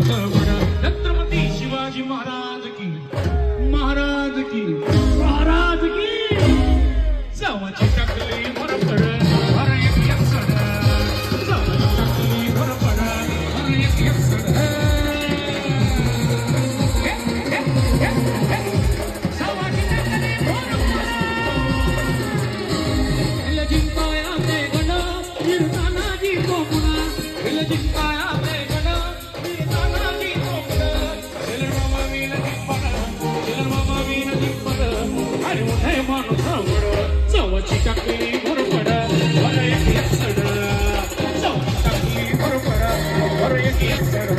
छत्रपती शिवाजी महाराज की महाराज की महाराज की जावाची टाकली बरोबर अरे एक सड जावाची टाकली बरोबर अरे एक सड जावाची टाकली बरोबर इला जिंकाया ते गण वीरताना जी कोकणा इला जिंकाया ते गण वीरताना जी कोकणा दिलर मामा वीर दीपड अरे मोठे माणूस आवड जावाची टाकली बरोबर अरे एक सड जावाची टाकली बरोबर अरे एक सड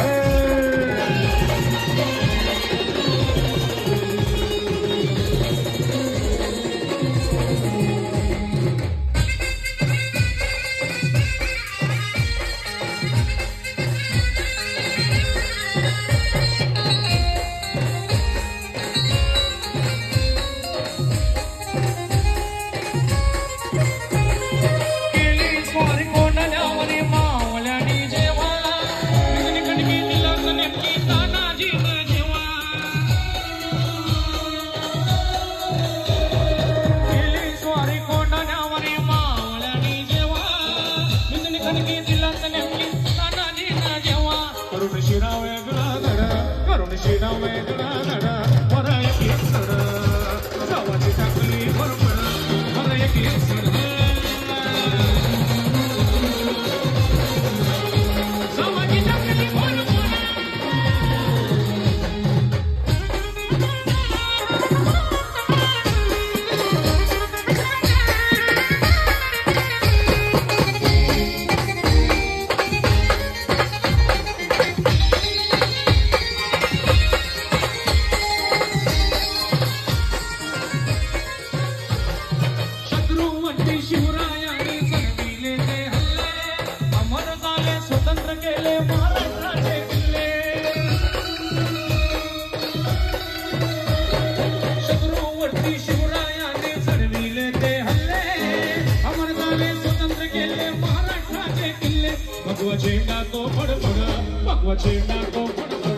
करुण शिरा वेगळा धडा बरं एक सड जावाची टाकली बरोबर बरं एक सड जावाची टाकली बरोबर शिवरायाने चढविले ते हल्ले अमर झाले स्वतंत्र केले महाराष्ट्राचे किल्ले शत्रूवरती शिवरायाने चढविले ते हल्ले अमर झाले स्वतंत्र केले महाराष्ट्राचे किल्ले भगवा झेंडा तो फडफड भगवा झेंडा तो फडफड